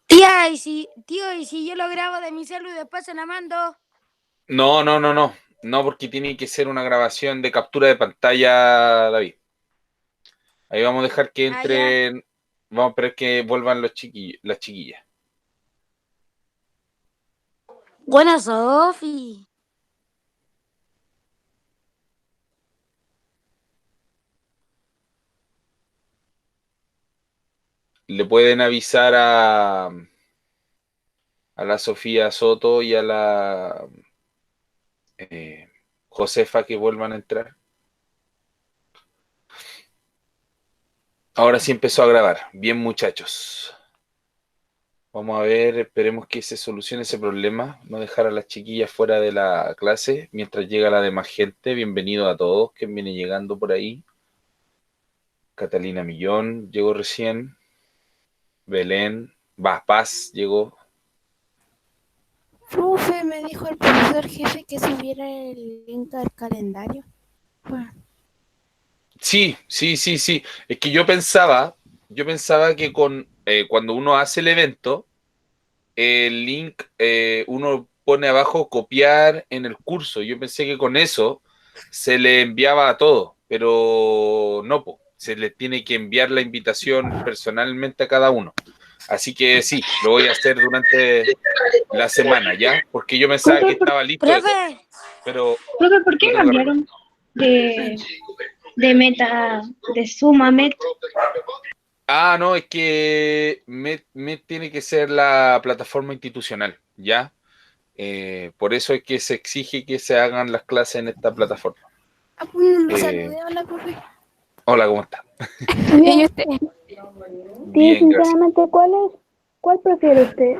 Tía, tío, y si yo lo grabo de mi celu y después se la mando. No, no, no, no. No, porque tiene que ser una grabación de captura de pantalla, David. Ahí vamos a dejar que Ah, ya. entren. Vamos a esperar que vuelvan las chiquillas. Buena, Sofi. Le pueden avisar a la Sofía Soto y a la eh, Josefa que vuelvan a entrar. Ahora sí empezó a grabar. Bien, muchachos. Vamos a ver, esperemos que se solucione ese problema. No dejar a las chiquillas fuera de la clase mientras llega la demás gente. Bienvenido a todos que viene llegando por ahí. Catalina Millón llegó recién. Belén. Paz llegó. Profe, me dijo el profesor jefe que subiera el link al calendario. Bueno, Sí, sí, sí, sí. Es que yo pensaba que cuando uno hace el evento, el link uno pone abajo copiar en el curso. Yo pensé que con eso se le enviaba a todos, pero no, po. Se le tiene que enviar la invitación personalmente a cada uno. Así que sí, lo voy a hacer durante la semana, ¿ya? Porque yo pensaba que estaba listo eso, Profe, pero Profe, ¿por qué lo tengo que arreglar. cambiaron de, de meta, de suma meta? Ah, no, es que Met tiene que ser la plataforma institucional, ¿ya? Por eso es que se exige que se hagan las clases en esta plataforma. pues no lo Eh, saludé, hola profe. Hola, ¿cómo está? Bien, ¿y Tía, usted? tía, Bien, gracias. sinceramente, ¿cuál prefiere usted?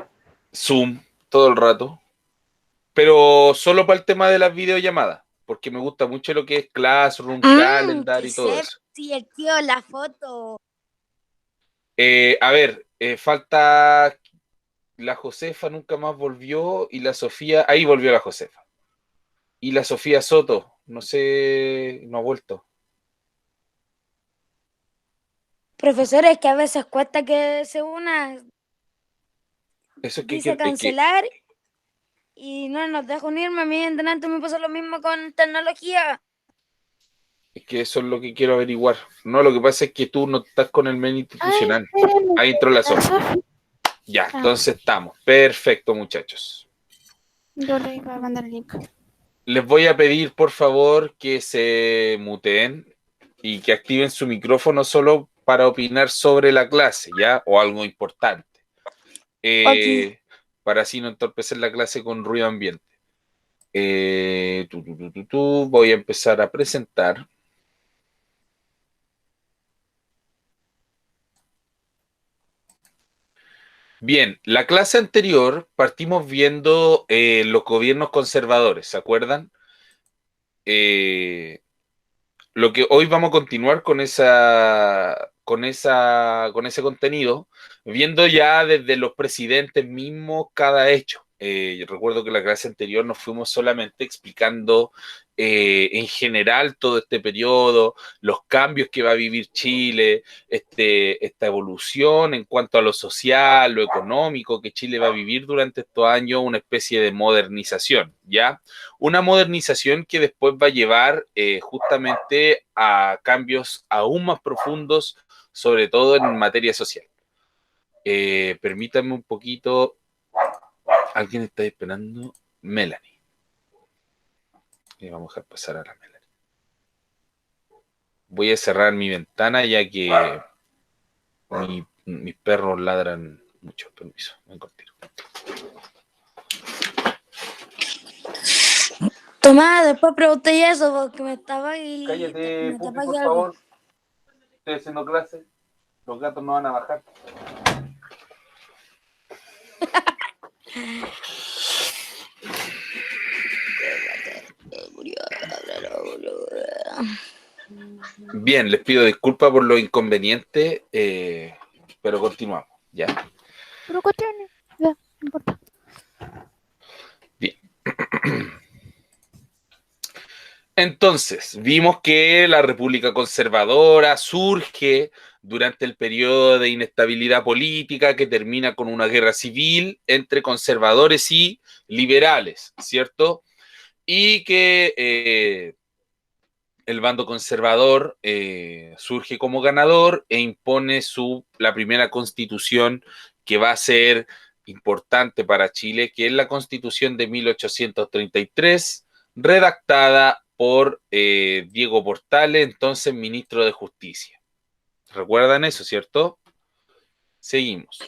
Zoom todo el rato, pero solo para el tema de las videollamadas, porque me gusta mucho lo que es Classroom, Calendar qué y todo eso. sexy el tío, la foto. A ver, falta la Josefa nunca más volvió y la Sofía, ahí volvió la Josefa. Y la Sofía Soto, no sé, no ha vuelto. Profesores que a veces cuesta que se una, Eso dice cancelar y no nos deja unirme. A mí en delante me pasa lo mismo con tecnología. es que eso es lo que quiero averiguar. No, lo que pasa es que tú no estás con el menú Ay, institucional. espérenme. Ahí entró la La Sofi. Sofi. Ya, Ah, entonces estamos. Perfecto, muchachos. yo le iba a mandar el link. Les voy a pedir, por favor, que se muteen y que activen su micrófono solo para opinar sobre la clase, ¿ya? O algo importante. Aquí. Para así no entorpecer la clase con ruido ambiente. Voy a empezar a presentar. Bien, la clase anterior partimos viendo los gobiernos conservadores, ¿se acuerdan? Eh, lo que hoy vamos a continuar con ese contenido, viendo ya desde los presidentes mismos cada hecho. Recuerdo que la clase anterior nos fuimos solamente explicando en general todo este periodo, los cambios que va a vivir Chile, esta evolución en cuanto a lo social, lo económico que Chile va a vivir durante estos años, una especie de modernización, ¿ya? Una modernización que después va a llevar justamente a cambios aún más profundos, sobre todo en materia social. Permítanme un poquito. Alguien está esperando. Melanie. Y vamos a dejar pasar a la Melanie. Voy a cerrar mi ventana ya que mis perros ladran mucho. Permiso. Ven contigo. Tomá, después pregunté eso porque me estaba y Cállate, me Pupi, tapas por algo. favor. Estoy haciendo clase. Los gatos no van a bajar. Bien, les pido disculpas por los inconvenientes, pero continuamos, ¿ya? Pero cuestiones. Ya, no importa. Bien. Entonces, vimos que la República Conservadora surge durante el periodo de inestabilidad política que termina con una guerra civil entre conservadores y liberales, ¿cierto? Y que el bando conservador surge como ganador e impone la primera constitución que va a ser importante para Chile, que es la constitución de 1833, redactada por Diego Portales, entonces ministro de Justicia. ¿Recuerdan eso, cierto? Seguimos.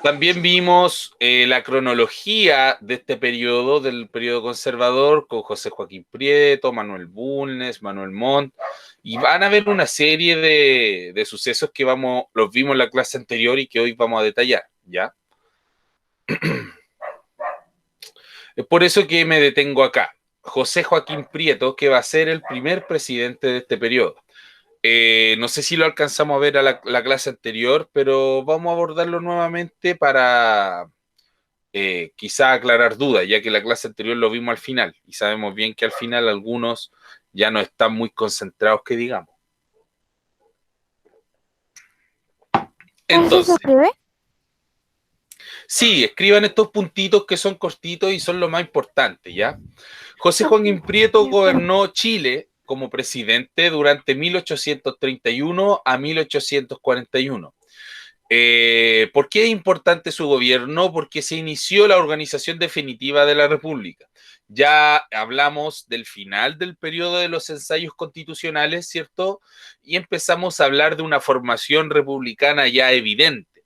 También vimos la cronología de este periodo, del periodo conservador, con José Joaquín Prieto, Manuel Bulnes, Manuel Montt, y van a ver una serie de sucesos que los vimos en la clase anterior y que hoy vamos a detallar, ¿ya? Es por eso que me detengo acá. José Joaquín Prieto, que va a ser el primer presidente de este periodo. No sé si lo alcanzamos a ver a la clase anterior, pero vamos a abordarlo nuevamente para quizá aclarar dudas, ya que la clase anterior lo vimos al final y sabemos bien que al final algunos ya no están muy concentrados, que digamos. ¿Eso se Entonces, escribe? sí, escriban estos puntitos que son cortitos y son lo más importante, ¿ya? José Joaquín Prieto gobernó Chile como presidente durante 1831 a 1841. ¿Por qué es importante su gobierno? Porque se inició la organización definitiva de la República. Ya hablamos del final del periodo de los ensayos constitucionales, ¿cierto? Y empezamos a hablar de una formación republicana ya evidente.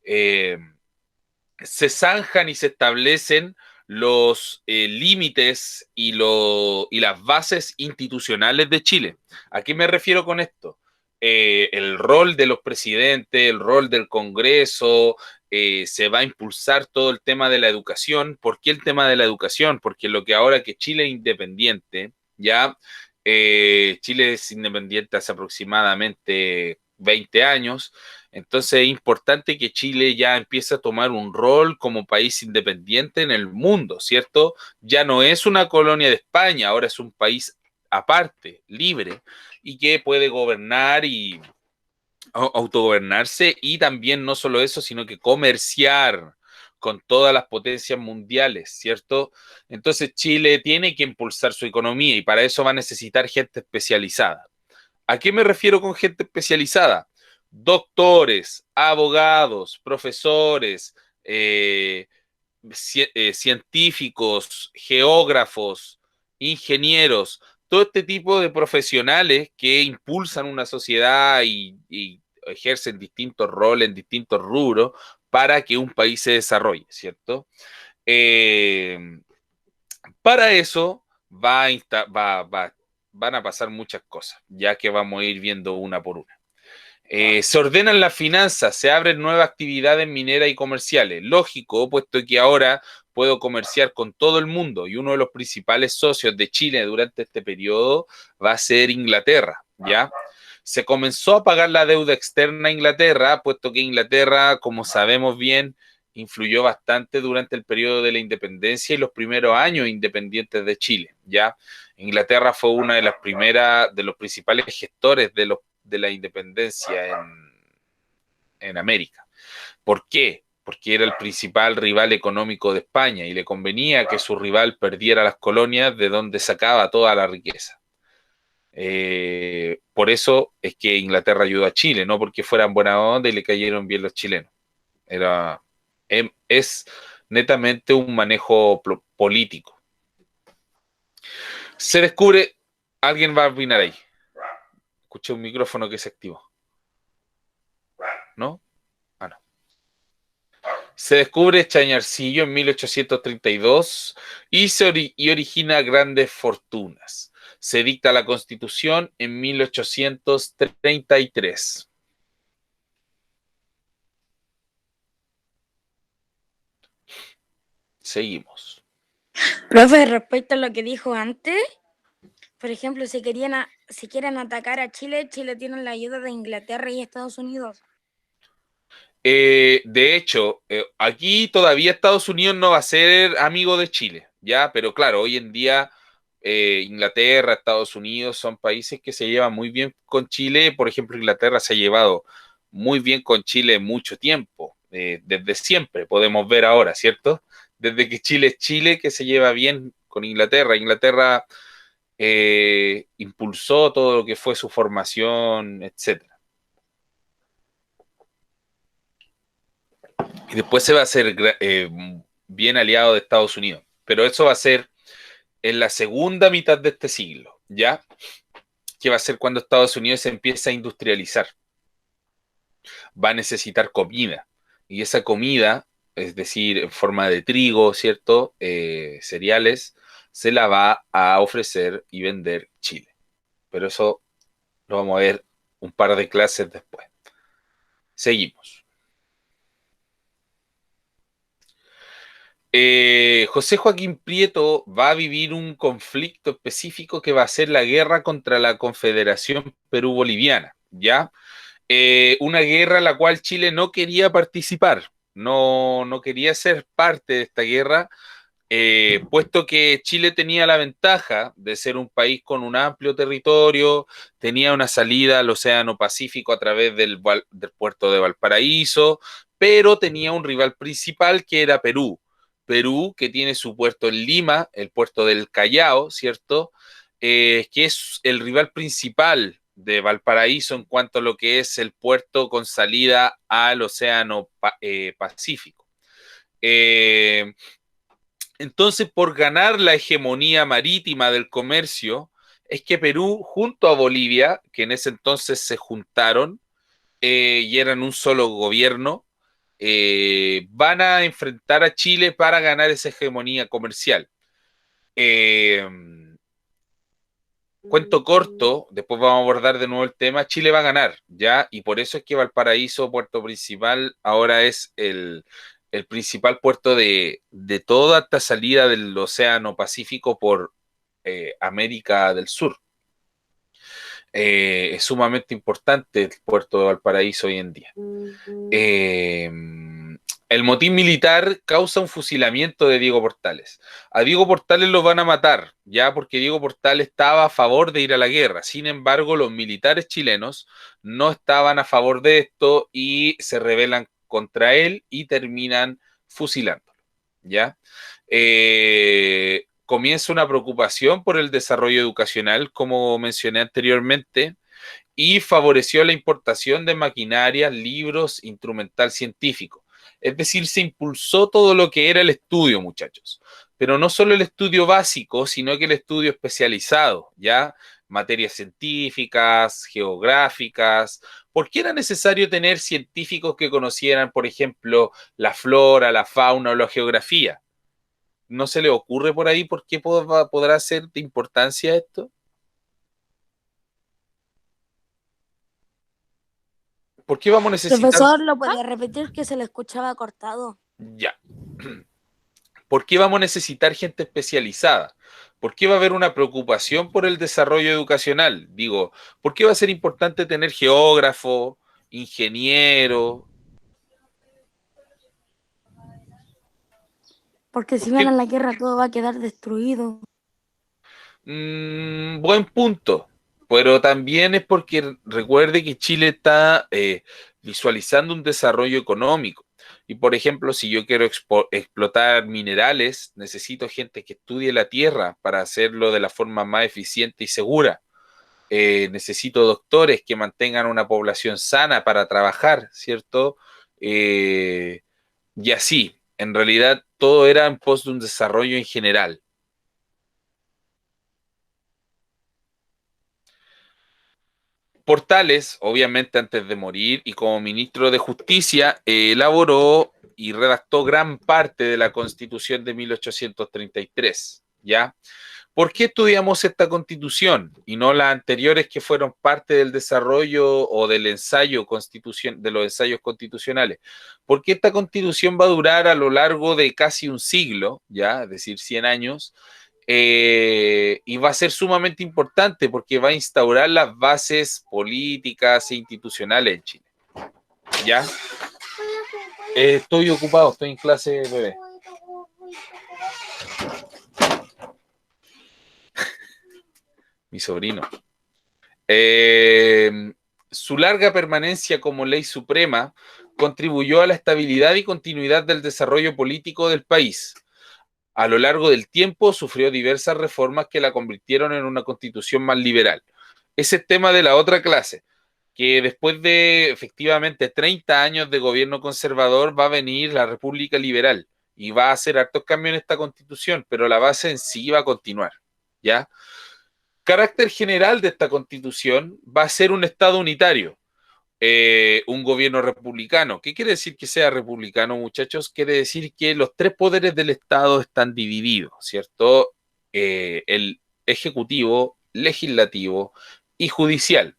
Se zanjan y se establecen los límites y las bases institucionales de Chile. ¿A qué me refiero con esto? El rol de los presidentes, el rol del Congreso, se va a impulsar todo el tema de la educación. ¿Por qué el tema de la educación? Porque lo que ahora que Chile es independiente, ya Chile es independiente hace aproximadamente 20 años, entonces es importante que Chile ya empiece a tomar un rol como país independiente en el mundo, ¿cierto? Ya no es una colonia de España, ahora es un país aparte, libre, y que puede gobernar y autogobernarse y también no solo eso, sino que comerciar con todas las potencias mundiales, ¿cierto? Entonces Chile tiene que impulsar su economía y para eso va a necesitar gente especializada. ¿A qué me refiero con gente especializada? Doctores, abogados, profesores, científicos, geógrafos, ingenieros, todo este tipo de profesionales que impulsan una sociedad y ejercen distintos roles en distintos rubros para que un país se desarrolle, ¿cierto? Eh, para eso van a pasar muchas cosas, ya que vamos a ir viendo una por una. Se ordenan las finanzas, se abren nuevas actividades mineras y comerciales. Lógico, puesto que ahora puedo comerciar con todo el mundo y uno de los principales socios de Chile durante este periodo va a ser Inglaterra, ¿ya? Se comenzó a pagar la deuda externa a Inglaterra, puesto que Inglaterra, como sabemos bien, influyó bastante durante el periodo de la independencia y los primeros años independientes de Chile, ¿ya? Inglaterra fue una de las primeras, de los principales gestores de la independencia en América. ¿Por qué? Porque era el principal rival económico de España y le convenía que su rival perdiera las colonias de donde sacaba toda la riqueza. Por eso es que Inglaterra ayudó a Chile, no porque fueran buena onda y le cayeron bien los chilenos. Es netamente un manejo político. Se descubre, alguien va a opinar ahí. Escuché un micrófono que se activó. ¿No? Ah, no. Se descubre Chañarcillo en 1832 y origina grandes fortunas. Se dicta la Constitución en 1833. Seguimos. Profe, respecto a lo que dijo antes, por ejemplo, si quieren atacar a Chile, Chile tiene la ayuda de Inglaterra y Estados Unidos. De hecho, aquí todavía Estados Unidos no va a ser amigo de Chile, ¿ya? Pero claro, hoy en día Inglaterra, Estados Unidos son países que se llevan muy bien con Chile. Por ejemplo, Inglaterra se ha llevado muy bien con Chile mucho tiempo, desde siempre, podemos ver ahora, ¿cierto? Desde que Chile es Chile, que se lleva bien con Inglaterra. Inglaterra impulsó todo lo que fue su formación, etcétera. Y después se va a hacer bien aliado de Estados Unidos. Pero eso va a ser en la segunda mitad de este siglo, ¿ya? Que va a ser cuando Estados Unidos se empieza a industrializar. Va a necesitar comida. Y esa comida, es decir, en forma de trigo, ¿cierto? Cereales, se la va a ofrecer y vender Chile. Pero eso lo vamos a ver un par de clases después. Seguimos. José Joaquín Prieto va a vivir un conflicto específico que va a ser la guerra contra la Confederación Perú-Boliviana, ¿ya? Una guerra en la cual Chile no quería participar, no quería ser parte de esta guerra, puesto que Chile tenía la ventaja de ser un país con un amplio territorio, tenía una salida al Océano Pacífico a través del puerto de Valparaíso, pero tenía un rival principal que era Perú. Perú, que tiene su puerto en Lima, el puerto del Callao, ¿cierto? Que es el rival principal de Valparaíso en cuanto a lo que es el puerto con salida al Océano Pacífico. Entonces, por ganar la hegemonía marítima del comercio, es que Perú, junto a Bolivia, que en ese entonces se juntaron y eran un solo gobierno, van a enfrentar a Chile para ganar esa hegemonía comercial. Cuento corto, después vamos a abordar de nuevo el tema, Chile va a ganar, ¿ya? Y por eso es que Valparaíso, puerto principal, ahora es el principal puerto de toda esta salida del Océano Pacífico por América del Sur. Es sumamente importante el puerto de Valparaíso hoy en día. El motín militar causa un fusilamiento de Diego Portales. A Diego Portales lo van a matar, ya porque Diego Portales estaba a favor de ir a la guerra. Sin embargo, los militares chilenos no estaban a favor de esto y se rebelan contra él y terminan fusilándolo, ¿ya? Comienza una preocupación por el desarrollo educacional, como mencioné anteriormente, y favoreció la importación de maquinaria, libros, instrumental científico. Es decir, se impulsó todo lo que era el estudio, muchachos. Pero no solo el estudio básico, sino que el estudio especializado, ¿ya? Materias científicas, geográficas. ¿Por qué era necesario tener científicos que conocieran, por ejemplo, la flora, la fauna o la geografía? ¿No se le ocurre por ahí por qué podrá ser de importancia esto? ¿Por qué vamos a necesitar? Profesor, ¿lo podía repetir que se le escuchaba cortado? Ya. ¿Por qué vamos a necesitar gente especializada? ¿Por qué va a haber una preocupación por el desarrollo educacional? Digo, ¿por qué va a ser importante tener geógrafo, ingeniero? Porque si van a la guerra todo va a quedar destruido. Buen punto. Pero también es porque recuerde que Chile está visualizando un desarrollo económico. Y por ejemplo, si yo quiero explotar minerales, necesito gente que estudie la tierra para hacerlo de la forma más eficiente y segura. Necesito doctores que mantengan una población sana para trabajar, ¿cierto? Y así, en realidad, todo era en pos de un desarrollo en general. Portales, obviamente antes de morir y como ministro de Justicia, elaboró y redactó gran parte de la Constitución de 1833, ¿ya? ¿Por qué estudiamos esta Constitución y no las anteriores que fueron parte del desarrollo o del ensayo de los ensayos constitucionales? Porque esta Constitución va a durar a lo largo de casi un siglo, ¿ya? Es decir, 100 años, y va a ser sumamente importante porque va a instaurar las bases políticas e institucionales en Chile. ¿Ya? Estoy ocupado, estoy en clase, bebé. mi sobrino. Su larga permanencia como ley suprema contribuyó a la estabilidad y continuidad del desarrollo político del país. A lo largo del tiempo sufrió diversas reformas que la convirtieron en una constitución más liberal. Ese es tema de la otra clase, que después de efectivamente 30 años de gobierno conservador va a venir la República Liberal y va a hacer hartos cambios en esta constitución, pero la base en sí va a continuar, ¿ya? Carácter general de esta constitución va a ser un Estado unitario, un gobierno republicano. ¿Qué quiere decir que sea republicano, muchachos? Quiere decir que los tres poderes del Estado están divididos, ¿cierto? El ejecutivo, legislativo y judicial.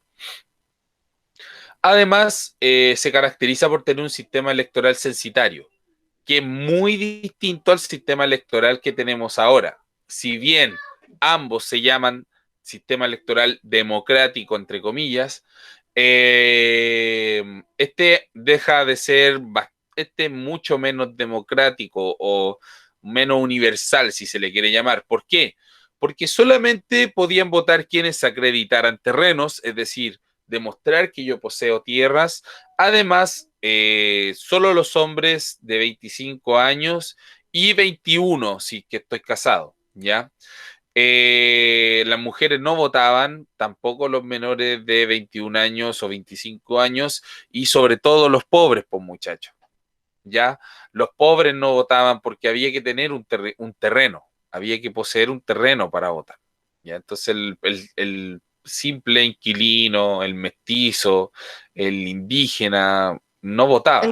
Además, se caracteriza por tener un sistema electoral censitario, que es muy distinto al sistema electoral que tenemos ahora. Si bien ambos se llaman sistema electoral democrático, entre comillas, este deja de ser mucho menos democrático o menos universal, si se le quiere llamar. ¿Por qué? Porque solamente podían votar quienes acreditaran terrenos, es decir, demostrar que yo poseo tierras. Además, solo los hombres de 25 años y 21, si que estoy casado, ¿ya? Las mujeres no votaban, tampoco los menores de 21 años o 25 años, y sobre todo los pobres, pues muchachos, ¿ya? Los pobres no votaban porque había que tener un terreno, había que poseer un terreno para votar, ¿ya? Entonces el simple inquilino, el mestizo, el indígena, no votaba.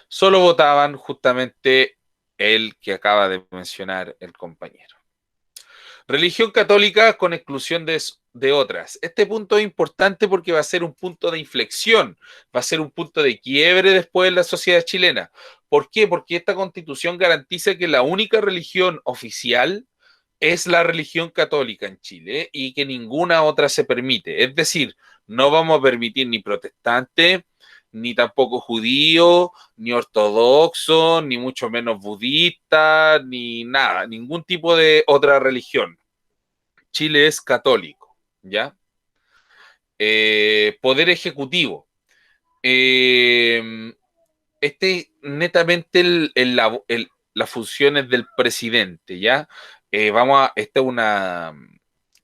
Solo votaban justamente el que acaba de mencionar el compañero. Religión católica con exclusión de otras. Este punto es importante porque va a ser un punto de inflexión, va a ser un punto de quiebre después en la sociedad chilena. ¿Por qué? Porque esta constitución garantiza que la única religión oficial es la religión católica en Chile y que ninguna otra se permite. Es decir, no vamos a permitir ni protestante, ni tampoco judío, ni ortodoxo, ni mucho menos budista, ni nada, ningún tipo de otra religión. Chile es católico, ¿ya? Poder ejecutivo. Netamente las funciones del presidente, ¿ya? Esta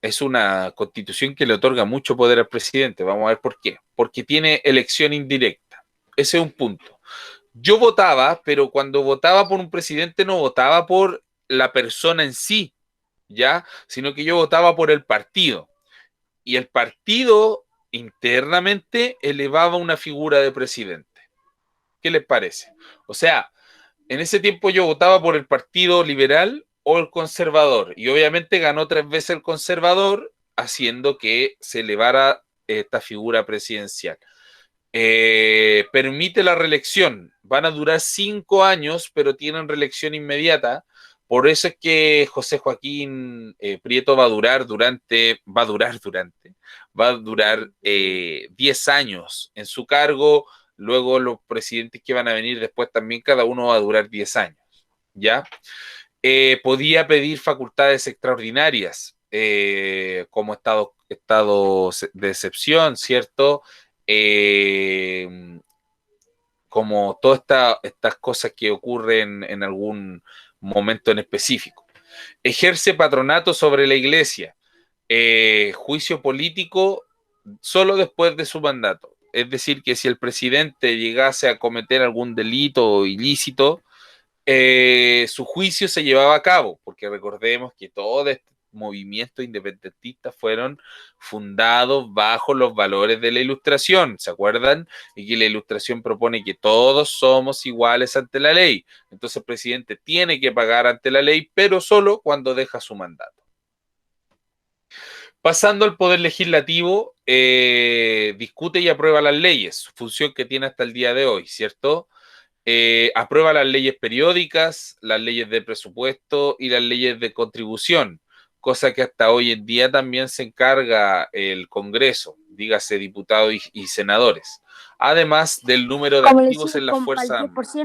es una constitución que le otorga mucho poder al presidente. Vamos a ver por qué. Porque tiene elección indirecta. Ese es un punto. Yo votaba, pero cuando votaba por un presidente no votaba por la persona en sí, ¿ya? Sino que yo votaba por el partido. Y el partido internamente elevaba una figura de presidente. ¿Qué les parece? O sea, en ese tiempo yo votaba por el Partido Liberal o el Conservador. Y obviamente ganó 3 veces el Conservador, haciendo que se elevara esta figura presidencial. Permite la reelección. Van a durar 5 años, pero tienen reelección inmediata. Por eso es que José Joaquín Prieto va a durar 10 años en su cargo. Luego los presidentes que van a venir después también, cada uno va a durar 10 años, ¿ya? Podía pedir facultades extraordinarias, como estado de excepción, ¿cierto? Como todas estas cosas que ocurren en algún momento en específico. Ejerce patronato sobre la iglesia, juicio político solo después de su mandato. Es decir, que si el presidente llegase a cometer algún delito ilícito, su juicio se llevaba a cabo, porque recordemos que todo este movimiento independentista fueron fundados bajo los valores de la Ilustración, ¿se acuerdan? Y que la Ilustración propone que todos somos iguales ante la ley. Entonces el presidente tiene que pagar ante la ley, pero solo cuando deja su mandato. Pasando al poder legislativo, discute y aprueba las leyes, función que tiene hasta el día de hoy, ¿cierto? Aprueba las leyes periódicas, las leyes de presupuesto y las leyes de contribución, cosa que hasta hoy en día también se encarga el Congreso, dígase diputados y senadores, además del número de activos en las Fuerzas Armadas.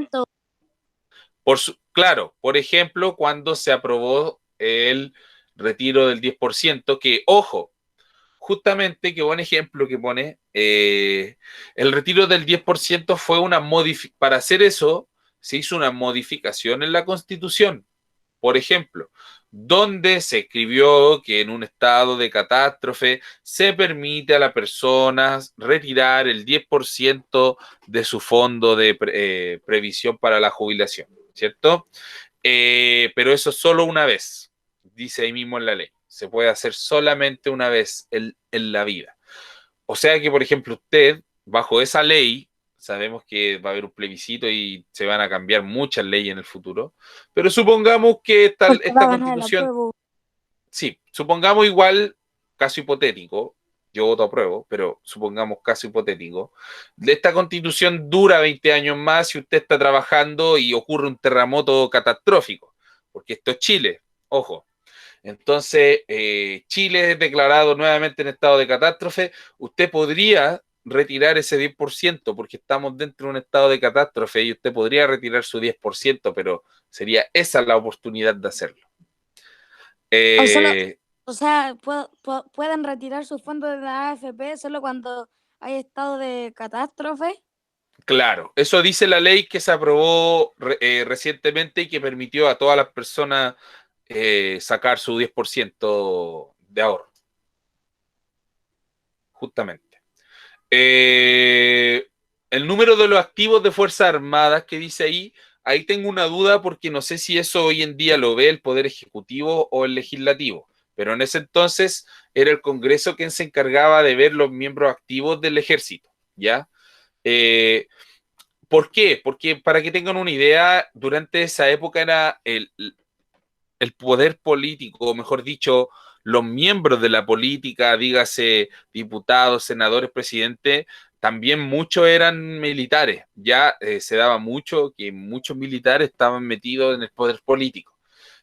Claro, por ejemplo, cuando se aprobó el retiro del 10%, que, ojo, justamente, qué buen ejemplo que pone, el retiro del 10% fue una modificación, para hacer eso se hizo una modificación en la Constitución, por ejemplo, donde se escribió que en un estado de catástrofe se permite a la persona retirar el 10% de su fondo de previsión para la jubilación, ¿cierto? Pero eso solo una vez, dice ahí mismo en la ley. Se puede hacer solamente una vez en la vida. O sea que, por ejemplo, usted, bajo esa ley, sabemos que va a haber un plebiscito y se van a cambiar muchas leyes en el futuro, pero supongamos que Porque va esta a ganar el constitución, apruebo. sí, supongamos igual, caso hipotético, yo voto apruebo, pero supongamos caso hipotético, de esta constitución dura 20 años más si usted está trabajando y ocurre un terremoto catastrófico, porque esto es Chile, ojo. Entonces, Chile es declarado nuevamente en estado de catástrofe. Usted podría retirar ese 10% porque estamos dentro de un estado de catástrofe y usted podría retirar su 10%, pero sería esa la oportunidad de hacerlo. O sea, pueden retirar sus fondos de la AFP solo cuando hay estado de catástrofe. Claro, eso dice la ley que se aprobó recientemente y que permitió a todas las personas sacar su 10% de ahorro, justamente. El número de los activos de Fuerzas Armadas que dice ahí tengo una duda porque no sé si eso hoy en día lo ve el Poder Ejecutivo o el Legislativo, pero en ese entonces era el Congreso quien se encargaba de ver los miembros activos del Ejército, ¿ya? ¿Por qué? Porque para que tengan una idea, durante esa época era el poder político, o mejor dicho, los miembros de la política, dígase diputados, senadores, presidentes, también muchos eran militares. Ya se daba mucho que muchos militares estaban metidos en el poder político.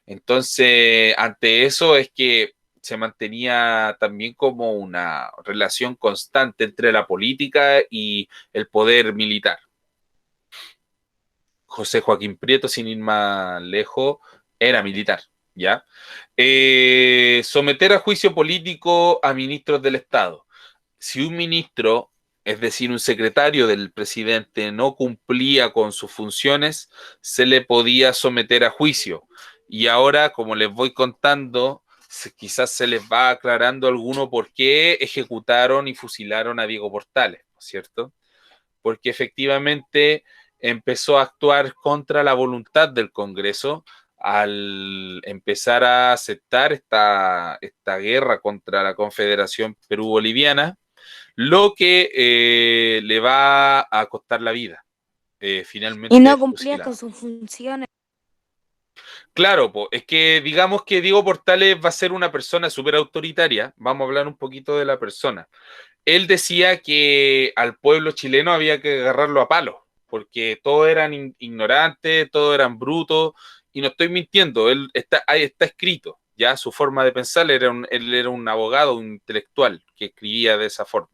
Entonces, ante eso es que se mantenía también como una relación constante entre la política y el poder militar. José Joaquín Prieto, sin ir más lejos, era militar, ¿ya? Someter a juicio político a ministros del Estado. Si un ministro, es decir, un secretario del presidente, no cumplía con sus funciones, se le podía someter a juicio. Y ahora, como les voy contando, quizás se les va aclarando alguno por qué ejecutaron y fusilaron a Diego Portales, ¿no es cierto? Porque efectivamente empezó a actuar contra la voluntad del Congreso al empezar a aceptar esta guerra contra la Confederación Perú-Boliviana, lo que le va a costar la vida. Y Finalmente no cumplía fusilado. con sus funciones. Claro, es que digamos que Diego Portales va a ser una persona súper autoritaria. Vamos a hablar un poquito de la persona. Él decía que al pueblo chileno había que agarrarlo a palos, porque todos eran ignorantes, todos eran brutos, y no estoy mintiendo, ahí está escrito, ya su forma de pensar, él era un abogado, un intelectual que escribía de esa forma.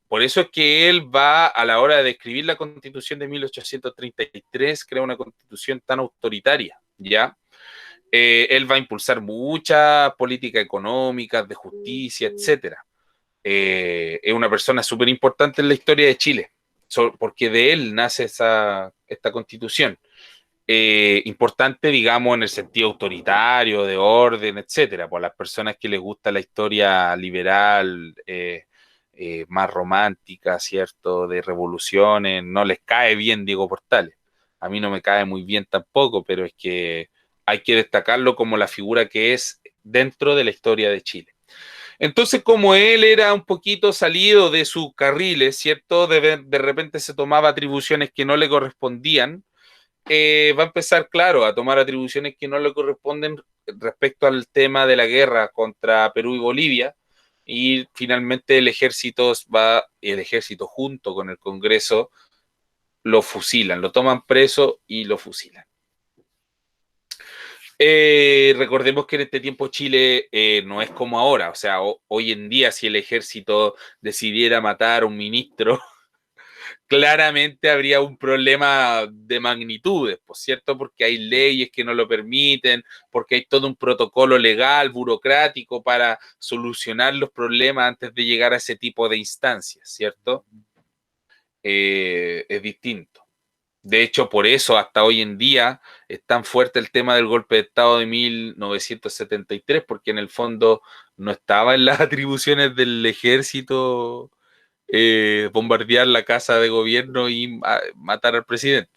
Por eso es que él va, a la hora de escribir la Constitución de 1833, crea una Constitución tan autoritaria, ¿ya? Él va a impulsar muchas políticas económicas, de justicia, etcétera. Es una persona súper importante en la historia de Chile, porque de él nace esta constitución. Importante, digamos, en el sentido autoritario, de orden, etcétera, por las personas que les gusta la historia liberal, más romántica, ¿cierto? De revoluciones, no les cae bien Diego Portales. A mí no me cae muy bien tampoco, pero es que hay que destacarlo como la figura que es dentro de la historia de Chile. Entonces, como él era un poquito salido de sus carriles, ¿cierto? De repente se tomaba atribuciones que no le correspondían, va a empezar, claro, a tomar atribuciones que no le corresponden respecto al tema de la guerra contra Perú y Bolivia, y finalmente el ejército junto con el Congreso lo fusilan, lo toman preso y lo fusilan. Recordemos que en este tiempo Chile no es como ahora, o sea, hoy en día si el ejército decidiera matar a un ministro, claramente habría un problema de magnitudes, por cierto, porque hay leyes que no lo permiten, porque hay todo un protocolo legal, burocrático para solucionar los problemas antes de llegar a ese tipo de instancias, ¿cierto? Es distinto. De hecho, por eso hasta hoy en día es tan fuerte el tema del golpe de Estado de 1973, porque en el fondo no estaba en las atribuciones del ejército bombardear la casa de gobierno y matar al presidente,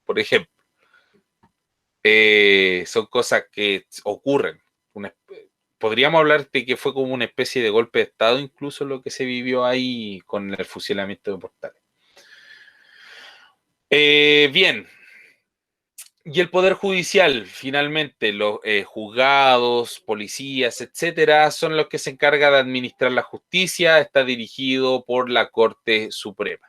por ejemplo. Son cosas que ocurren. Podríamos hablar de que fue como una especie de golpe de Estado, incluso lo que se vivió ahí con el fusilamiento de Portales. Bien. Y el Poder Judicial, finalmente, los juzgados, policías, etcétera, son los que se encargan de administrar la justicia, está dirigido por la Corte Suprema.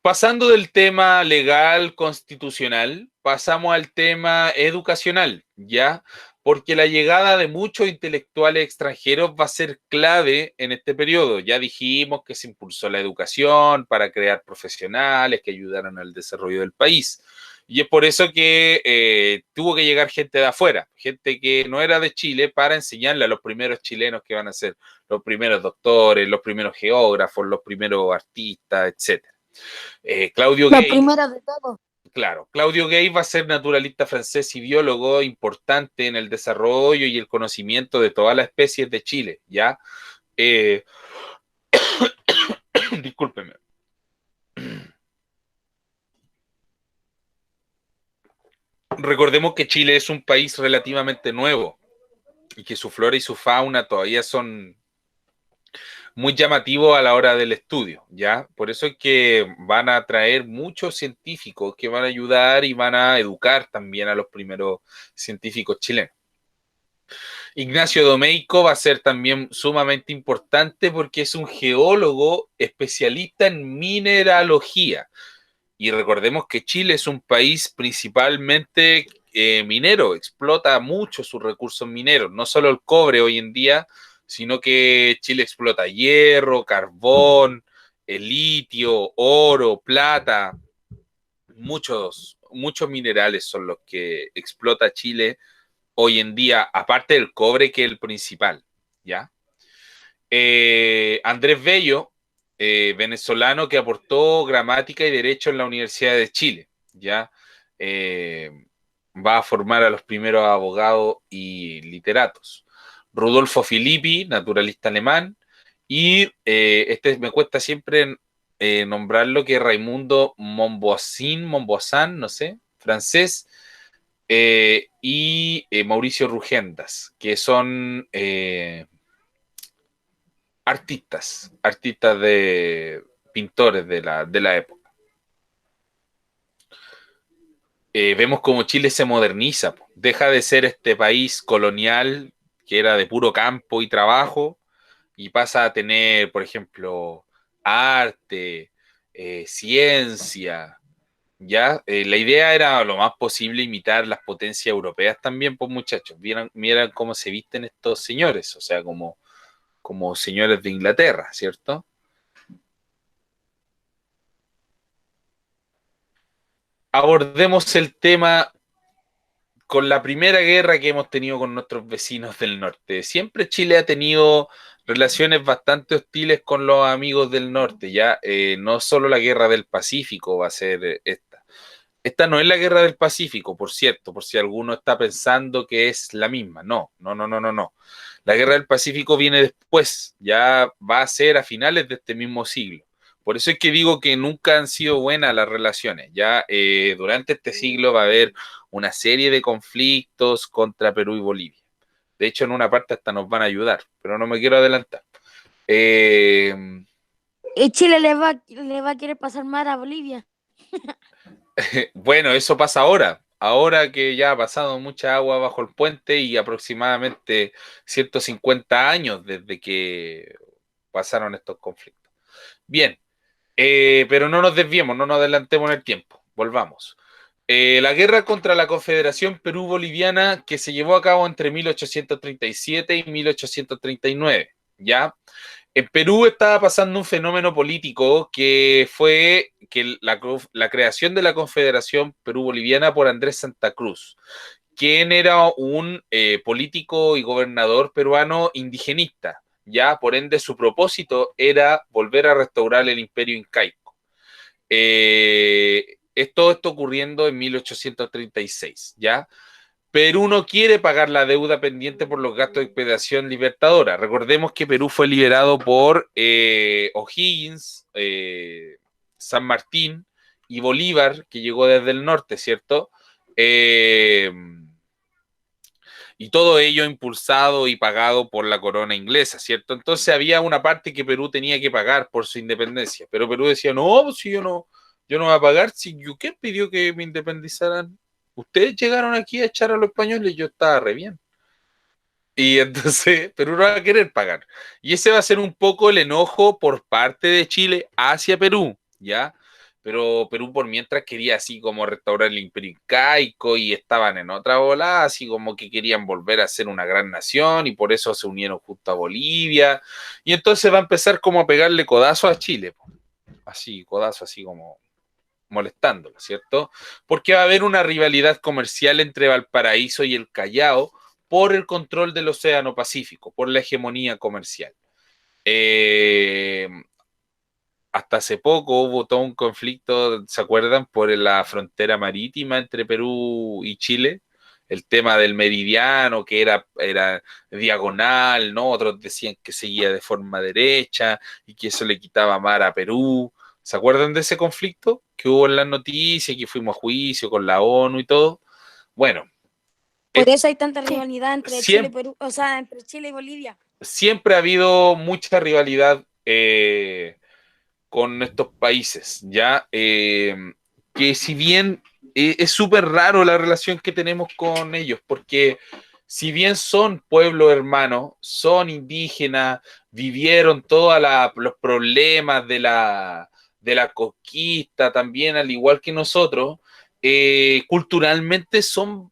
Pasando del tema legal constitucional, pasamos al tema educacional, ¿ya? Porque la llegada de muchos intelectuales extranjeros va a ser clave en este periodo. Ya dijimos que se impulsó la educación para crear profesionales que ayudaran al desarrollo del país. Y es por eso que tuvo que llegar gente de afuera, gente que no era de Chile, para enseñarle a los primeros chilenos que van a ser los primeros doctores, los primeros geógrafos, los primeros artistas, etc. Claudio Lo Gay, primero de todo. claro, Claudio Gay va a ser naturalista francés y biólogo importante en el desarrollo y el conocimiento de todas las especies de Chile, ¿ya? Discúlpeme. Recordemos que Chile es un país relativamente nuevo y que su flora y su fauna todavía son muy llamativos a la hora del estudio, ¿ya? Por eso es que van a traer muchos científicos que van a ayudar y van a educar también a los primeros científicos chilenos. Ignacio Domeyko va a ser también sumamente importante porque es un geólogo especialista en mineralogía. Y recordemos que Chile es un país principalmente minero, explota mucho sus recursos mineros, no solo el cobre hoy en día, sino que Chile explota hierro, carbón, el litio, oro, plata, muchos minerales son los que explota Chile hoy en día, aparte del cobre, que es el principal, ¿ya? Andrés Bello, venezolano que aportó gramática y derecho en la Universidad de Chile, ¿ya? Va a formar a los primeros abogados y literatos. Rudolfo Filippi, naturalista alemán, y este me cuesta siempre nombrarlo, que es Raimundo Montboisin, no sé, francés, y Mauricio Rugendas, que son artistas de pintores de la época. Vemos como Chile se moderniza, deja de ser este país colonial que era de puro campo y trabajo y pasa a tener, por ejemplo, arte, ciencia, ¿ya? La idea era lo más posible imitar las potencias europeas también, pues muchachos, miran cómo se visten estos señores, o sea, como señores de Inglaterra, ¿cierto? Abordemos el tema con la primera guerra que hemos tenido con nuestros vecinos del norte. Siempre Chile ha tenido relaciones bastante hostiles con los amigos del norte, ya no solo la guerra del Pacífico va a ser esta. Esta no es la guerra del Pacífico, por cierto, por si alguno está pensando que es la misma. No. La guerra del Pacífico viene después, ya va a ser a finales de este mismo siglo. Por eso es que digo que nunca han sido buenas las relaciones. Ya durante este siglo va a haber una serie de conflictos contra Perú y Bolivia. De hecho, en una parte hasta nos van a ayudar, pero no me quiero adelantar. Y Chile le va a querer pasar mal a Bolivia. Bueno, eso pasa ahora. Ahora que ya ha pasado mucha agua bajo el puente y aproximadamente 150 años desde que pasaron estos conflictos. Bien, pero no nos desviemos, no nos adelantemos en el tiempo. Volvamos. La guerra contra la Confederación Perú-Boliviana, que se llevó a cabo entre 1837 y 1839, ¿ya? En Perú estaba pasando un fenómeno político que fue que la creación de la Confederación Perú-Boliviana por Andrés Santa Cruz, quien era un político y gobernador peruano indigenista. Ya, por ende, su propósito era volver a restaurar el imperio incaico. Todo esto ocurriendo en 1836, ¿ya? Perú no quiere pagar la deuda pendiente por los gastos de expedición libertadora. Recordemos que Perú fue liberado por O'Higgins, San Martín y Bolívar, que llegó desde el norte, ¿cierto? Y todo ello impulsado y pagado por la corona inglesa, ¿cierto? Entonces había una parte que Perú tenía que pagar por su independencia, pero Perú decía, no, pues si yo no voy a pagar, si ¿quién pidió que me independizaran? Ustedes llegaron aquí a echar a los españoles y yo estaba re bien. Y entonces Perú no va a querer pagar. Y ese va a ser un poco el enojo por parte de Chile hacia Perú, ¿ya? Pero Perú por mientras quería así como restaurar el imperio incaico y estaban en otra bola, así como que querían volver a ser una gran nación y por eso se unieron justo a Bolivia. Y entonces va a empezar como a pegarle codazo a Chile, así, codazo así como molestándolo, ¿cierto? Porque va a haber una rivalidad comercial entre Valparaíso y el Callao por el control del Océano Pacífico, por la hegemonía comercial. Hasta hace poco hubo todo un conflicto, ¿se acuerdan? Por la frontera marítima entre Perú y Chile, el tema del meridiano, que era diagonal, ¿no? Otros decían que seguía de forma derecha y que eso le quitaba mar a Perú. ¿Se acuerdan de ese conflicto que hubo en las noticias, que fuimos a juicio con la ONU y todo? Bueno, Por eso hay tanta Sí. rivalidad entre Chile y siempre, Perú, o sea, entre Chile y Bolivia. siempre ha habido mucha rivalidad con estos países, ¿ya? Que si bien es súper raro la relación que tenemos con ellos, porque si bien son pueblo hermano, son indígenas, vivieron todos los problemas de la conquista también, al igual que nosotros, culturalmente son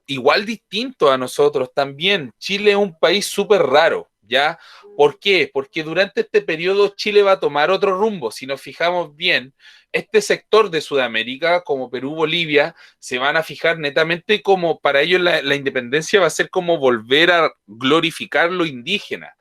igual distintos a nosotros también. Chile es un país súper raro, ¿ya? ¿Por qué? Porque durante este periodo Chile va a tomar otro rumbo. Si nos fijamos bien, este sector de Sudamérica, como Perú, Bolivia, se van a fijar netamente como para ellos la independencia va a ser como volver a glorificar lo indígena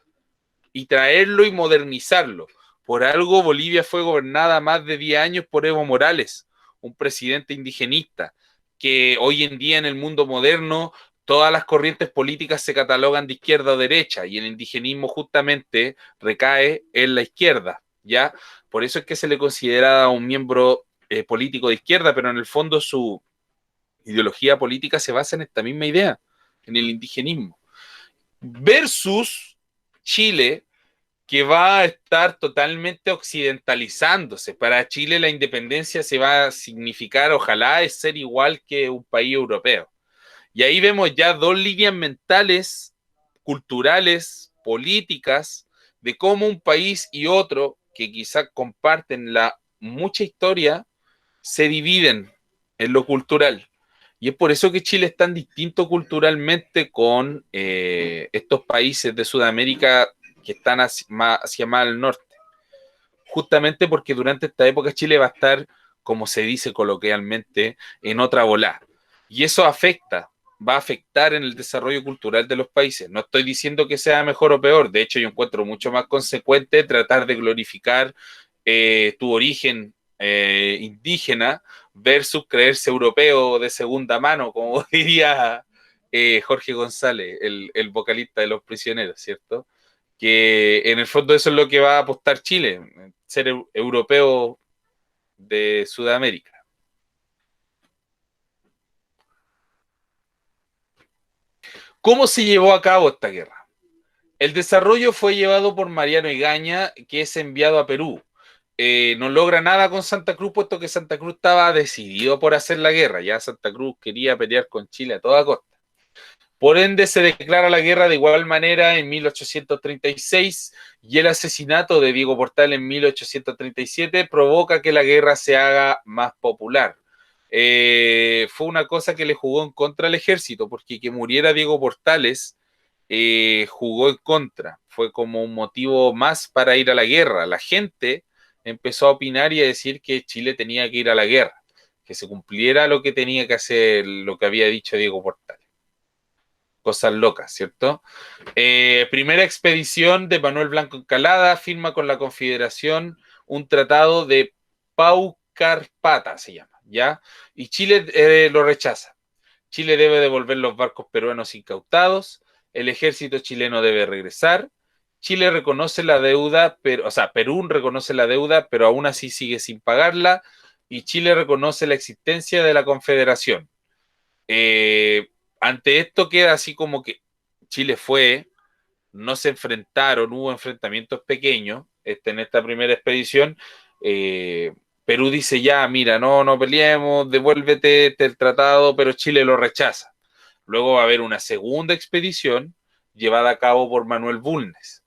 y traerlo y modernizarlo. Por algo Bolivia fue gobernada más de 10 años por Evo Morales, un presidente indigenista, que hoy en día en el mundo moderno todas las corrientes políticas se catalogan de izquierda o derecha y el indigenismo justamente recae en la izquierda, ¿ya? Por eso es que se le considera un miembro político de izquierda, pero en el fondo su ideología política se basa en esta misma idea, en el indigenismo. Versus Chile, que va a estar totalmente occidentalizándose. Para Chile la independencia se va a significar, ojalá, es ser igual que un país europeo. Y ahí vemos ya dos líneas mentales, culturales, políticas, de cómo un país y otro, que quizás comparten mucha historia, se dividen en lo cultural. Y es por eso que Chile es tan distinto culturalmente con estos países de Sudamérica que están hacia más al norte. Justamente porque durante esta época Chile va a estar, como se dice coloquialmente, en otra bola. Y eso va a afectar en el desarrollo cultural de los países. No estoy diciendo que sea mejor o peor, de hecho yo encuentro mucho más consecuente tratar de glorificar tu origen indígena versus creerse europeo de segunda mano, como diría Jorge González, el vocalista de Los Prisioneros, ¿cierto? Que en el fondo eso es lo que va a apostar Chile, ser europeo de Sudamérica. ¿Cómo se llevó a cabo esta guerra? El desarrollo fue llevado por Mariano Egaña, que es enviado a Perú. No logra nada con Santa Cruz, puesto que Santa Cruz estaba decidido por hacer la guerra. Ya Santa Cruz quería pelear con Chile a toda costa. Por ende, se declara la guerra de igual manera en 1836 y el asesinato de Diego Portal en 1837 provoca que la guerra se haga más popular. Fue una cosa que le jugó en contra al ejército, porque que muriera Diego Portales jugó en contra. Fue como un motivo más para ir a la guerra. La gente empezó a opinar y a decir que Chile tenía que ir a la guerra, que se cumpliera lo que tenía que hacer, lo que había dicho Diego Portales. Cosas locas, ¿cierto? Primera expedición de Manuel Blanco Encalada, firma con la Confederación un tratado de Paucarpata, se llama, ¿ya? Y Chile lo rechaza. Chile debe devolver los barcos peruanos incautados, el ejército chileno debe regresar, Chile reconoce la deuda, pero, o sea, Perú reconoce la deuda, pero aún así sigue sin pagarla, y Chile reconoce la existencia de la Confederación. Eh, Ante esto queda así como que Chile fue, no se enfrentaron, hubo enfrentamientos pequeños en esta primera expedición. Perú dice ya, mira, no peleemos, devuélvete el tratado, pero Chile lo rechaza. Luego va a haber una segunda expedición llevada a cabo por Manuel Bulnes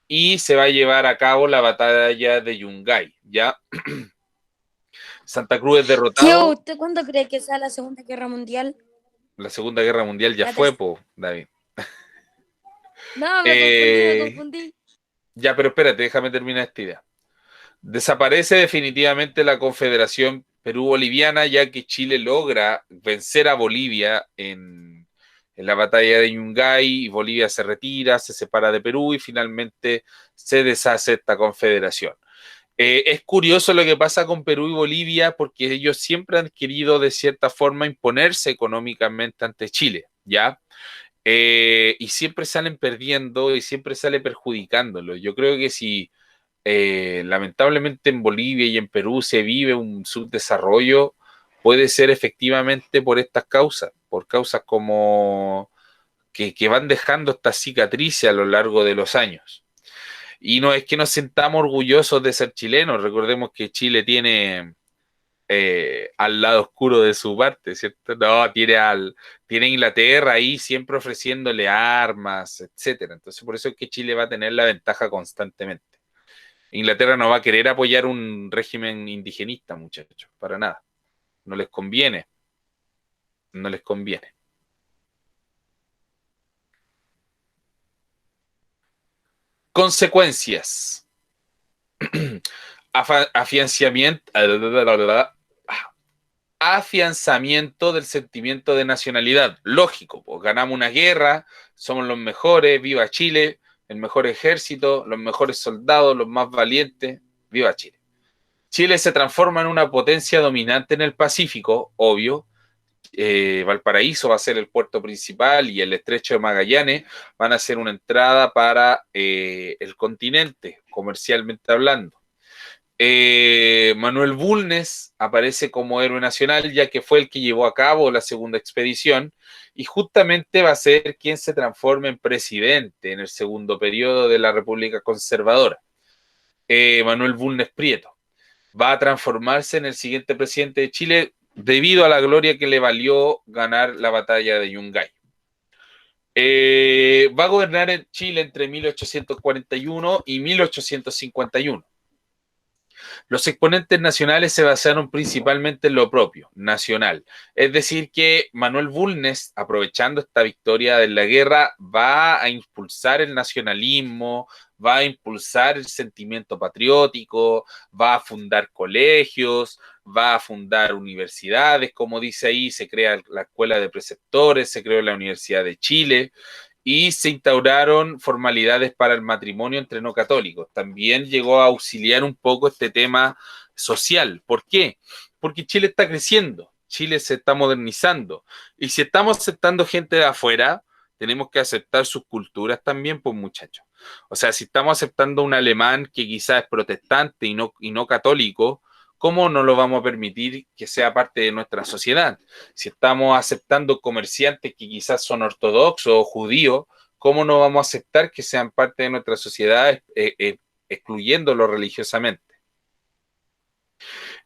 y se va a llevar a cabo la batalla de Yungay, ¿ya? Santa Cruz es Tío, derrotado. ¿usted cuándo cree que sea la Segunda Guerra Mundial? La Segunda Guerra Mundial ya fue, David. No, me confundí. Ya, pero espérate, déjame terminar esta idea. Desaparece definitivamente la Confederación Perú-Boliviana, ya que Chile logra vencer a Bolivia en la batalla de Yungay, y Bolivia se retira, se separa de Perú y finalmente se deshace esta confederación. Es curioso lo que pasa con Perú y Bolivia porque ellos siempre han querido de cierta forma imponerse económicamente ante Chile, ¿ya? Y siempre salen perdiendo y siempre sale perjudicándolo. Yo creo que si lamentablemente en Bolivia y en Perú se vive un subdesarrollo, puede ser efectivamente por estas causas, por causas como que van dejando estas cicatrices a lo largo de los años. Y no es que nos sintamos orgullosos de ser chilenos, recordemos que Chile tiene al lado oscuro de su parte, ¿cierto? No, tiene Inglaterra ahí siempre ofreciéndole armas, etcétera. Entonces, por eso es que Chile va a tener la ventaja constantemente. Inglaterra no va a querer apoyar un régimen indigenista, muchachos, para nada. No les conviene. No les conviene. Consecuencias. Afianzamiento del sentimiento de nacionalidad. Lógico, pues ganamos una guerra, somos los mejores, viva Chile, el mejor ejército, los mejores soldados, los más valientes, viva Chile. Chile se transforma en una potencia dominante en el Pacífico, obvio. Valparaíso va a ser el puerto principal y el estrecho de Magallanes van a ser una entrada para el continente, comercialmente hablando. Manuel Bulnes aparece como héroe nacional, ya que fue el que llevó a cabo la segunda expedición y justamente va a ser quien se transforme en presidente en el segundo periodo de la República Conservadora. Manuel Bulnes Prieto va a transformarse en el siguiente presidente de Chile debido a la gloria que le valió ganar la batalla de Yungay. Va a gobernar en Chile entre 1841 y 1851. Los exponentes nacionales se basaron principalmente en lo propio, nacional. Es decir, que Manuel Bulnes, aprovechando esta victoria de la guerra, va a impulsar el nacionalismo, va a impulsar el sentimiento patriótico, va a fundar colegios, va a fundar universidades, como dice ahí, se crea la Escuela de Preceptores, se creó la Universidad de Chile, y se instauraron formalidades para el matrimonio entre no católicos. También llegó a auxiliar un poco este tema social. ¿Por qué? Porque Chile está creciendo, Chile se está modernizando, y si estamos aceptando gente de afuera, tenemos que aceptar sus culturas también, pues muchachos. O sea, si estamos aceptando un alemán que quizás es protestante y no católico, ¿cómo no lo vamos a permitir que sea parte de nuestra sociedad? Si estamos aceptando comerciantes que quizás son ortodoxos o judíos, ¿cómo no vamos a aceptar que sean parte de nuestra sociedad excluyéndolo religiosamente?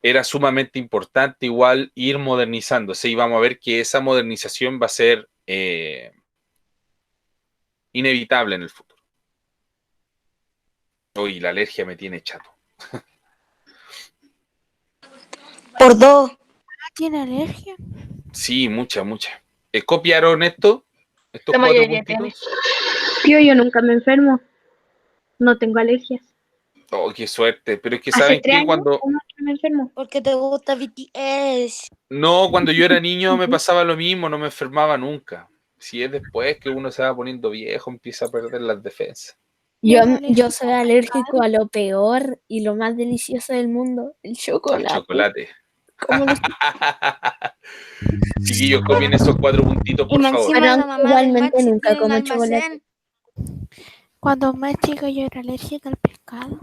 Era sumamente importante igual ir modernizándose y vamos a ver que esa modernización va a ser inevitable en el futuro. Uy, la alergia me tiene chato. Por dos. ¿Tiene alergia? Sí, mucha. ¿Copiaron esto? ¿Estos La cuatro mayoría puntitos? Tío, yo nunca me enfermo. No tengo alergias. Oh, qué suerte. Pero es que Hace saben 3 que años no me enfermo. Porque te gusta BTS. no, cuando yo era niño me pasaba lo mismo, no me enfermaba nunca. Si es después que uno se va poniendo viejo, empieza a perder las defensas. Yo soy alérgico a lo peor y lo más delicioso del mundo, el Al chocolate. chocolate. Como los- Chiquillos, comen esos 4 puntitos, Y por más favor. encima Pero la mamá del igualmente Maxi nunca tiene un como chocolate. almacén. Cuando más chica yo era alérgica al pescado.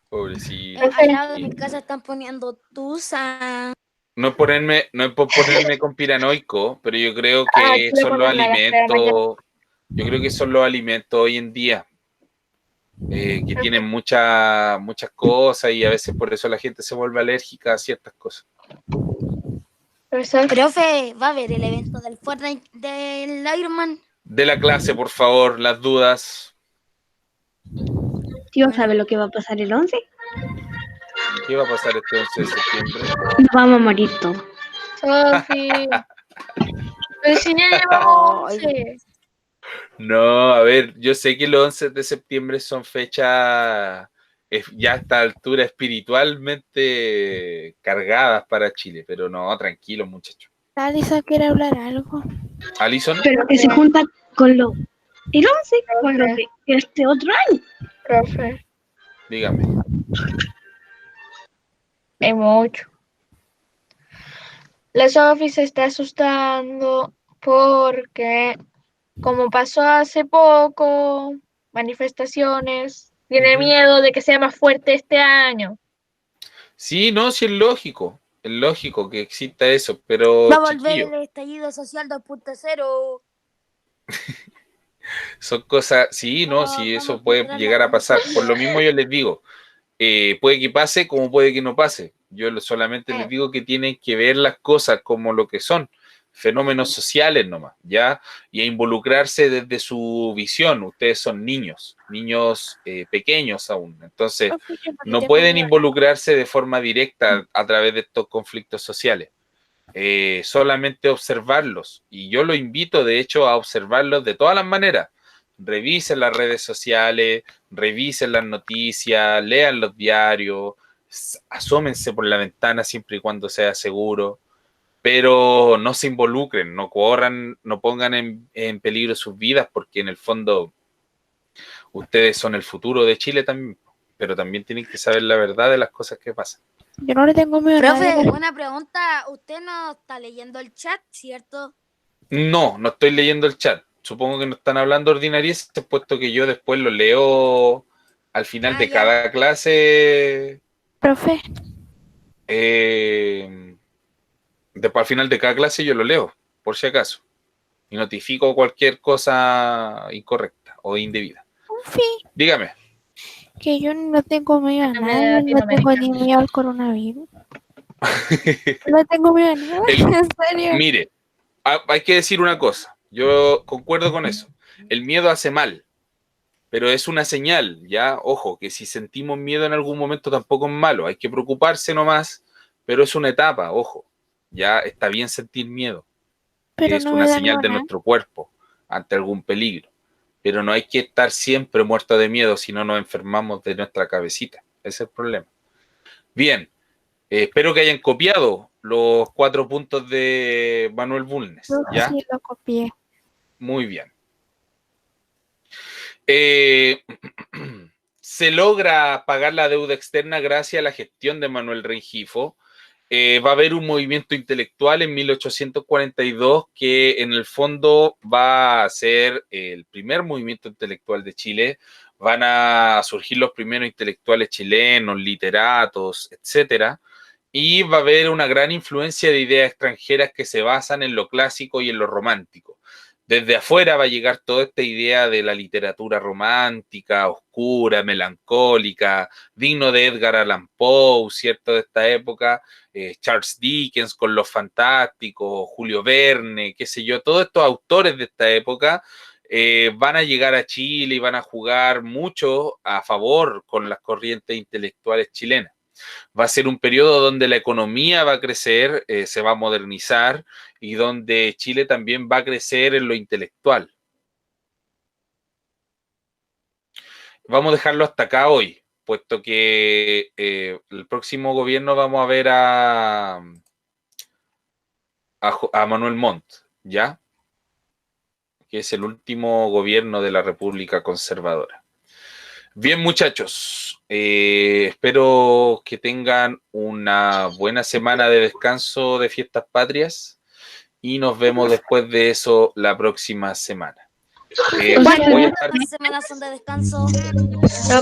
Pobrecito. Al lado de mi casa están poniendo tusa. No es por ponerme conspiranoico, pero yo creo que son los alimentos, yo creo que son los alimentos hoy en día, que tienen muchas cosas y a veces por eso la gente se vuelve alérgica a ciertas cosas. Profesor, Profe, ¿va a haber el evento del Fortnite del Ironman? De la clase, por favor, las dudas. tío, ¿sabe lo que va a pasar el 11? ¿Qué va a pasar este 11 de septiembre? Nos vamos a morir todos. Sofi. Pero si ya llevamos 11. No, a ver, yo sé que los 11 de septiembre son fechas ya a esta altura espiritualmente cargadas para Chile, pero no, tranquilo, muchachos. Alisa quiere hablar algo. Alison, Pero que se junta con lo... El 11 con lo de este otro año. Profe, dígame. hay mucho. La Sofi se está asustando porque, como pasó hace poco, manifestaciones, tiene Ujú. miedo de que sea más fuerte este año. Sí, no, sí es lógico que exista eso, pero Va a volver chiquillo, el estallido social 2.0. son cosas, sí, no, sí, Vamos a eso puede encontrar la llegar a pasar. Por lo conciencia. mismo yo les digo, puede que pase como puede que no pase. Yo solamente les digo que tienen que ver las cosas como lo que son, fenómenos sociales nomás, ¿ya? Y a involucrarse desde su visión. Ustedes son niños, pequeños aún. Entonces, Profe, yo no le no tengo pueden miedo. involucrarse de forma directa a través de estos conflictos sociales. Solamente observarlos. Y yo lo invito, de hecho, a observarlos de todas las maneras. Revisen las redes sociales, revisen las noticias, lean los diarios, asómense por la ventana siempre y cuando sea seguro, pero no se involucren, no corran, no pongan en peligro sus vidas, porque en el fondo ustedes son el futuro de Chile también, pero también tienen que saber la verdad de las cosas que pasan. Yo no le tengo miedo a Profe, nadie. una pregunta. Usted no está leyendo el chat, ¿cierto? No, no estoy leyendo el chat. Supongo que no están hablando ordinarias, puesto que yo después lo leo al final de Ya. cada clase. Profe, Después al final de cada clase yo lo leo, por si acaso. Y notifico cualquier cosa incorrecta o indebida. Profe, Dígame. que yo no tengo miedo a De nadie, no tengo ni Latinoamérica. miedo al coronavirus. No tengo miedo a nada, en serio. Mire, hay que decir una cosa. Yo concuerdo con eso. El miedo hace mal, pero es una señal, ¿ya? Ojo, que si sentimos miedo en algún momento tampoco es malo. Hay que preocuparse nomás, pero es una etapa, ojo. Ya está bien sentir miedo. Pero Es no una me da señal miedo de nada. nuestro cuerpo ante algún peligro. Pero no hay que estar siempre muerto de miedo, si no nos enfermamos de nuestra cabecita. Ese es el problema. Bien, espero que hayan copiado los 4 puntos de Manuel Bulnes, Yo ¿ya? sí lo copié. Muy bien. Se logra pagar la deuda externa gracias a la gestión de Manuel Rengifo. Va a haber un movimiento intelectual en 1842 que en el fondo va a ser el primer movimiento intelectual de Chile. Van a surgir los primeros intelectuales chilenos, literatos, etcétera. Y va a haber una gran influencia de ideas extranjeras que se basan en lo clásico y en lo romántico. Desde afuera va a llegar toda esta idea de la literatura romántica, oscura, melancólica, digno de Edgar Allan Poe, ¿cierto? De esta época, Charles Dickens con Los Fantásticos, Julio Verne, qué sé yo, todos estos autores de esta época van a llegar a Chile y van a jugar mucho a favor con las corrientes intelectuales chilenas. Va a ser un periodo donde la economía va a crecer, se va a modernizar y donde Chile también va a crecer en lo intelectual. vamos a dejarlo hasta acá hoy, puesto que el próximo gobierno vamos a ver a Manuel Montt, ¿ya? Que es el último gobierno de la República Conservadora. Bien, muchachos, espero que tengan una buena semana de descanso de fiestas patrias y nos vemos después de eso la próxima semana. Voy a estar- Las semanas son de descanso.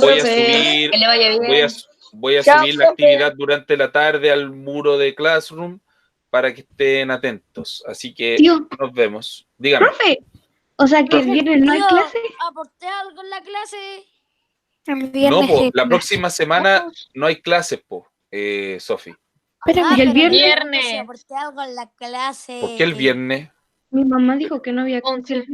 voy a subir, Que le vaya bien. voy a Chao, subir la profe. actividad durante la tarde al muro de Classroom para que estén atentos. Así que Tío, nos vemos. Dígame. profe, o sea que el viernes no hay Tío, clase. ¿aporté algo en la clase? El No, viernes po, hay la clase. próxima semana no hay clases, Sofi. Espérame. ¿Y el pero viernes? me pregunto si aporté algo en la clase. ¿Por qué el viernes? Mi mamá dijo que no había 11.